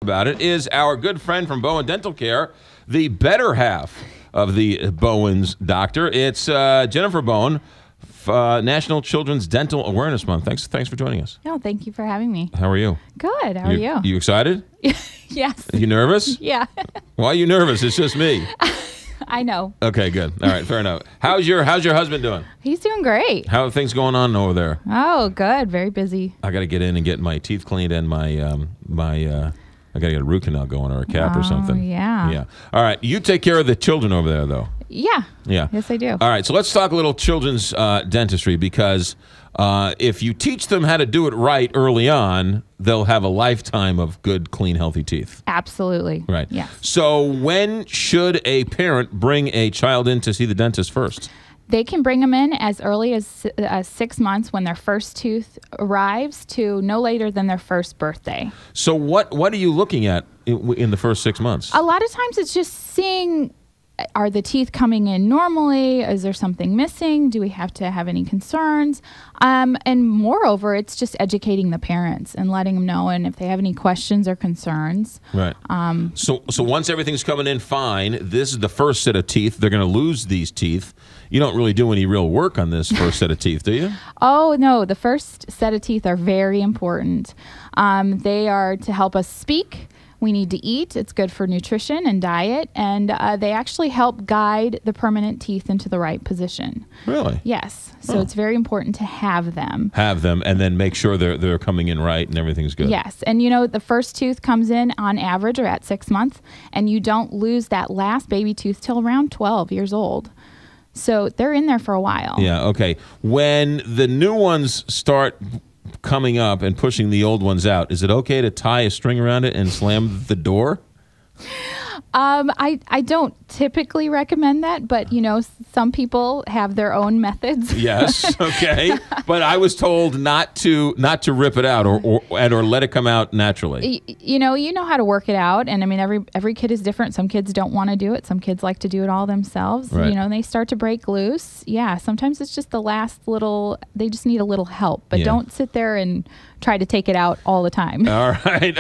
about it is our good friend from Bowen Dental Care, the better half of the Bowen's doctor. It's Jennifer Bowen, National Children's Dental Awareness Month. Thanks for joining us. No, thank you for having me. How are you? Good. How are you? You excited? Yes. Are you nervous? Yeah. Why are you nervous? It's just me. I know. Okay, good. All right, fair enough. How's your husband doing? He's doing great. How are things going on over there? Oh, good. Very busy. I got to get in and get my teeth cleaned and my I got to get a root canal going or a cap or something. Yeah. Yeah. All right. You take care of the children over there, though. Yeah. Yeah. Yes, I do. All right. So let's talk a little children's dentistry because if you teach them how to do it right early on, they'll have a lifetime of good, clean, healthy teeth. Absolutely. Right. Yeah. So when should a parent bring a child in to see the dentist first? They can bring them in as early as 6 months when their first tooth arrives to no later than their first birthday. So what are you looking at in the first 6 months? A lot of times it's just seeing, are the teeth coming in normally? Is there something missing? Do we have to have any concerns? And moreover, it's just educating the parents and letting them know, and if they have any questions or concerns. Right. So once everything's coming in fine, this is the first set of teeth. They're going to lose these teeth. You don't really do any real work on this first set of teeth, do you? Oh, no. The first set of teeth are very important. They are to help us speak. We need to eat. It's good for nutrition and diet. And they actually help guide the permanent teeth into the right position. Really? Yes. So it's very important to have them. Have them and then make sure they're coming in right and everything's good. Yes. And, you know, the first tooth comes in on average or at 6 months. And you don't lose that last baby tooth till around 12 years old. So they're in there for a while. Yeah, okay. When the new ones start coming up and pushing the old ones out, is it okay to tie a string around it and slam the door? I don't typically recommend that, but, you know, some people have their own methods. Yes, okay. But I was told not to rip it out or let it come out naturally. You know how to work it out, and I mean every kid is different. Some kids don't want to do it. Some kids like to do it all themselves. Right. You know, and they start to break loose. Yeah, sometimes it's just the last little. They just need a little help, but don't sit there and try to take it out all the time. All right.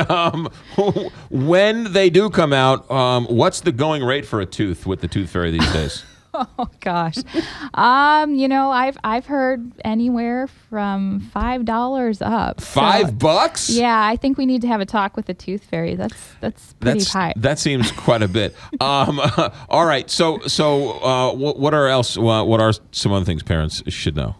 When they do come out, what's the going rate for a tooth with the Tooth Fairy these days? Oh gosh, you know, I've heard anywhere from $5 up. $5? Yeah, I think we need to have a talk with the Tooth Fairy. That's pretty high. That seems quite a bit. All right. So what are some other things parents should know?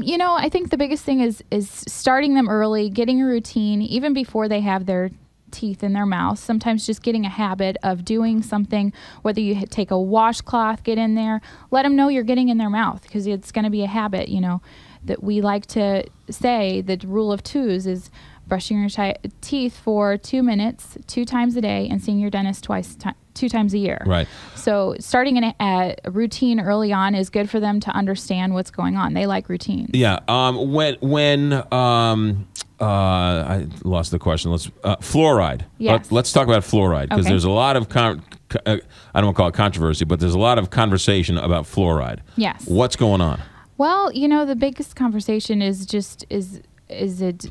You know, I think the biggest thing is starting them early, getting a routine, even before they have their teeth in their mouth. Sometimes just getting a habit of doing something, whether you take a washcloth, get in there, let them know you're getting in their mouth, because it's going to be a habit. You know, that we like to say the rule of twos is brushing your teeth for 2 minutes, 2 times a day, and seeing your dentist 2 times a year. Right. So starting a routine early on is good for them to understand what's going on. They like routines. Yeah. I lost the question. Fluoride. Yes. Let's talk about fluoride, because there's a lot of I don't want to call it controversy, but there's a lot of conversation about fluoride. Yes. What's going on? Well, you know, the biggest conversation is just is it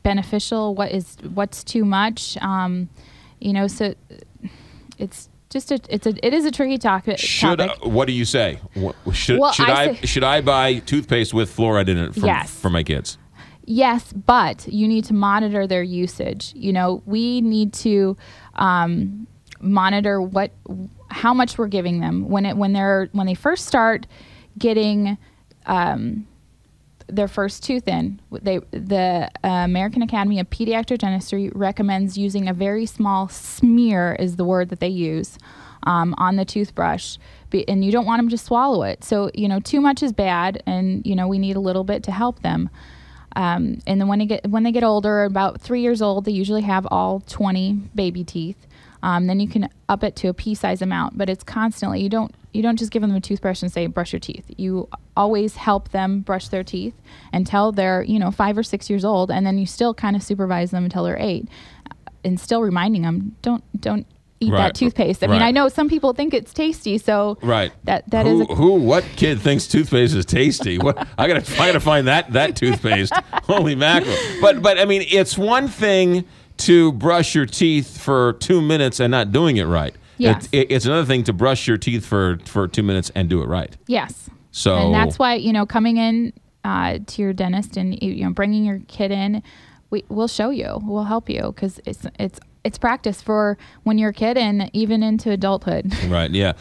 beneficial? What's too much? You know, so it's just it is a tricky topic. What do you say? Should I buy toothpaste with fluoride in it for my kids? Yes, but you need to monitor their usage. You know, we need to monitor how much we're giving them when they first start getting their first tooth in. The American Academy of Pediatric Dentistry recommends using a very small smear, is the word that they use, on the toothbrush, and you don't want them to swallow it. So, you know, too much is bad, and, you know, we need a little bit to help them. And then when they get older, about 3 years old, they usually have all 20 baby teeth. Then you can up it to a pea-size amount, but it's constantly. You don't just give them a toothbrush and say brush your teeth. You always help them brush their teeth until they're 5 or 6 years old, and then you still kind of supervise them until they're 8, and still reminding them don't eat that toothpaste. I mean, I know some people think it's tasty, so what kid thinks toothpaste is tasty? What I gotta find that toothpaste. Holy mackerel! But I mean, it's one thing to brush your teeth for 2 minutes and not doing it right. Yes. It's another thing to brush your teeth for 2 minutes and do it right. Yes. So, and that's why, coming in to your dentist and bringing your kid in, we'll show you, we'll help you, because it's practice for when you're a kid and even into adulthood. Right. Yeah.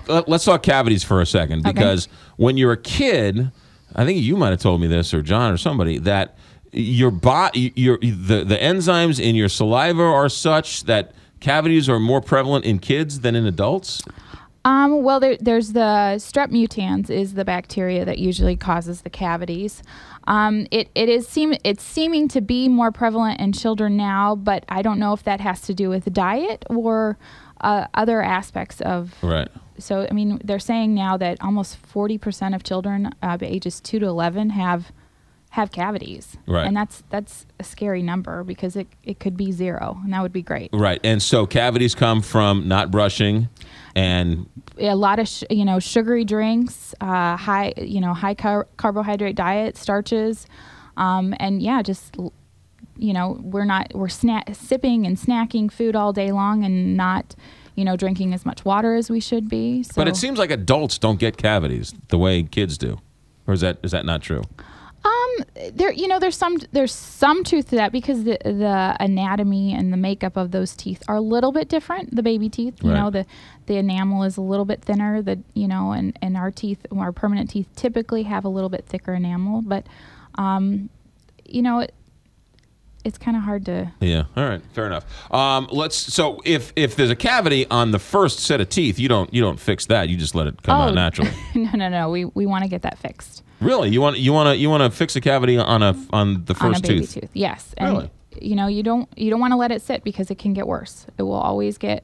Let's talk cavities for a second, because when you're a kid, I think you might have told me this, or John or somebody, that the enzymes in your saliva are such that cavities are more prevalent in kids than in adults. Well, there's the strep mutans is the bacteria that usually causes the cavities. It's seeming to be more prevalent in children now, but I don't know if that has to do with diet or other aspects of. Right. So, I mean, they're saying now that almost 40% of children ages 2 to 11 have cavities. Right. And that's a scary number, because it could be 0, and that would be great. Right. And so cavities come from not brushing and a lot of sugary drinks, high carbohydrate diet, starches, and just we're sipping and snacking food all day long and not drinking as much water as we should be. So. But it seems like adults don't get cavities the way kids do, or is that not true? There's some truth to that, because the anatomy and the makeup of those teeth are a little bit different. The baby teeth, the enamel is a little bit thinner. And our teeth, our permanent teeth, typically have a little bit thicker enamel. But, it's kind of hard to. Yeah. All right. Fair enough. So if there's a cavity on the first set of teeth, you don't fix that. You just let it come out naturally. No. We want to get that fixed. Really? You want to fix a cavity on the first on a baby tooth? Yes. And really? you don't want to let it sit, because it can get worse. It will always get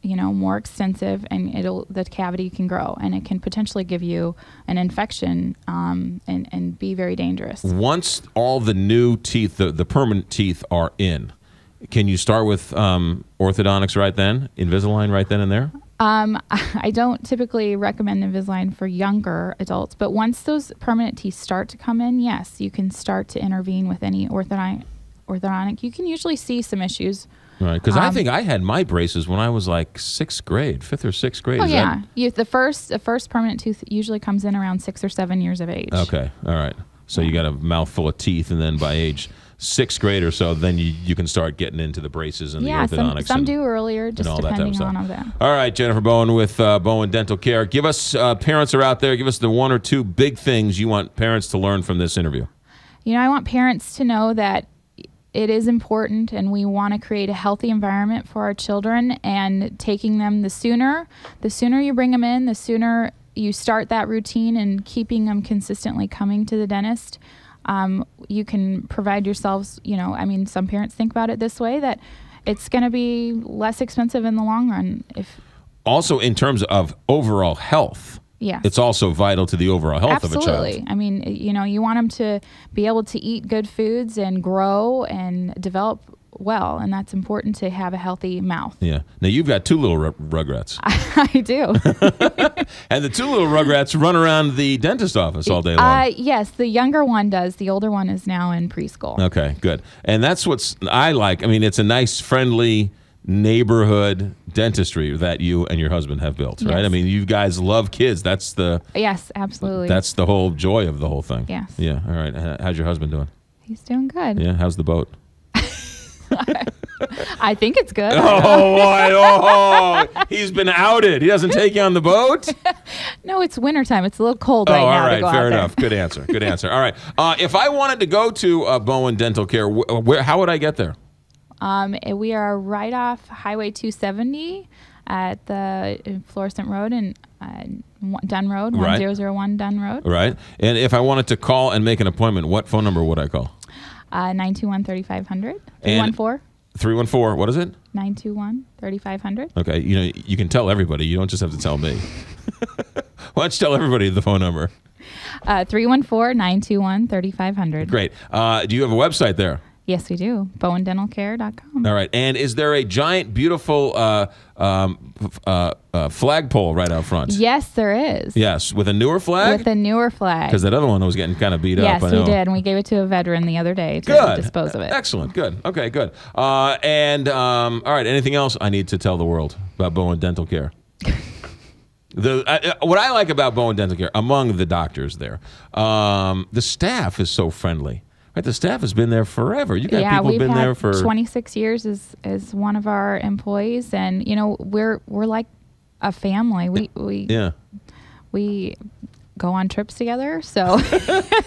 more extensive, and the cavity can grow, and it can potentially give you an infection and be very dangerous. Once all the new teeth, the permanent teeth are in, can you start with orthodontics right then, Invisalign right then and there? I don't typically recommend Invisalign for younger adults, but once those permanent teeth start to come in, yes, you can start to intervene with any orthodontic. You can usually see some issues. Right, because I think I had my braces when I was like 5th or 6th grade. Oh, yeah. The first permanent tooth usually comes in around 6 or 7 years of age. Okay, all right. So you got a mouthful of teeth, and then by age 6th grade or so, then you can start getting into the braces and the orthodontics. Some do earlier, just depending on that. All right, Jennifer Bowen with Bowen Dental Care. Give us, parents are out there, give us the 1 or 2 big things you want parents to learn from this interview. I want parents to know that it is important, and we want to create a healthy environment for our children, and taking them the sooner you bring them in, the sooner you start that routine and keeping them consistently coming to the dentist. You can provide yourselves, some parents think about it this way, that it's going to be less expensive in the long run. Also, in terms of overall health, yes, it's also vital to the overall health of a child. Absolutely. I mean, you want them to be able to eat good foods and grow and develop well, and that's important to have a healthy mouth. Yeah. Now, you've got 2 little rugrats. I do. And the 2 little rugrats run around the dentist office all day long. Yes, the younger one does. The older one is now in preschool. Okay, good. And that's what I like. I mean, it's a nice, friendly neighborhood dentistry that you and your husband have built, right? Yes. I mean, you guys love kids. Yes, absolutely. That's the whole joy of the whole thing. Yes. Yeah. All right. How's your husband doing? He's doing good. Yeah. How's the boat? I think it's good. He's been outed. He doesn't take you on the boat? No, it's wintertime. It's a little cold right now. All right, to go fair out enough. Good answer. All right. If I wanted to go to Bowen Dental Care, how would I get there? We are right off Highway 270 at the Florissant Road and Dunn Road, 1001 Dunn Road. Right. And if I wanted to call and make an appointment, what phone number would I call? 921-3500. 314. 314. What is it? 921-3500. Okay. You can tell everybody. You don't just have to tell me. Why don't you tell everybody the phone number? 314-921-3500. Great. Do you have a website there? Yes, we do. BowenDentalCare.com. All right. And is there a giant, beautiful flagpole right out front? Yes, there is. Yes, with a newer flag? With a newer flag. Because that other one was getting kind of beat up. Yes, I know. we did. And we gave it to a veteran the other day to dispose of it. Excellent. Good. Okay, good. All right. Anything else I need to tell the world about Bowen Dental Care? What I like about Bowen Dental Care, among the doctors there, the staff is so friendly. Right, the staff has been there forever. You got people been there for 26 years as one of our employees, and we're like a family. We go on trips together, so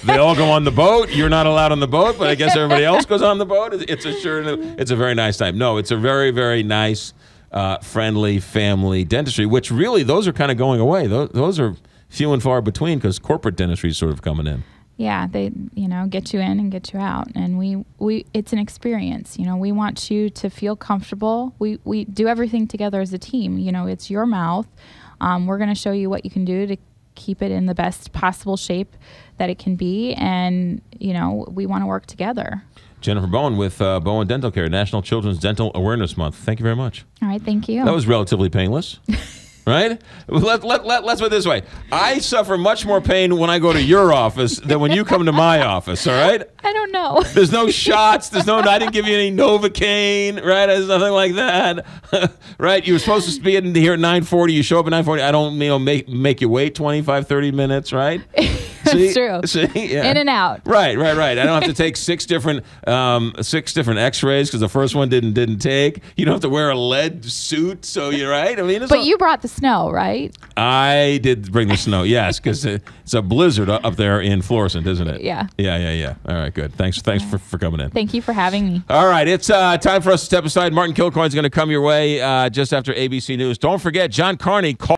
they all go on the boat. You're not allowed on the boat, but I guess everybody else goes on the boat. It's a very nice time. No, it's a very, very nice, friendly family dentistry. Which really, those are kind of going away. Those are few and far between because corporate dentistry is sort of coming in. Yeah, they get you in and get you out, and we it's an experience. We want you to feel comfortable. We do everything together as a team. It's your mouth. We're going to show you what you can do to keep it in the best possible shape that it can be, and we want to work together. Jennifer Bowen with Bowen Dental Care, National Children's Dental Awareness Month. Thank you very much. All right, thank you. That was relatively painless. Right? Let's put it this way. I suffer much more pain when I go to your office than when you come to my office, all right? I don't know. There's no shots. I didn't give you any Novocaine, right? There's nothing like that. Right? You were supposed to be in here at 9:40. You show up at 9:40. I don't make you wait 25, 30 minutes, right? That's true. See? Yeah. In and out. Right. I don't have to take six different X-rays because the first one didn't take. You don't have to wear a lead suit, so you're right. I mean, but you brought the snow, right? I did bring the snow, yes, because it's a blizzard up there in Florissant, isn't it? Yeah. Yeah. All right, good. Thanks for coming in. Thank you for having me. All right, it's time for us to step aside. Martin Kilcoyne's going to come your way just after ABC News. Don't forget, John Carney called.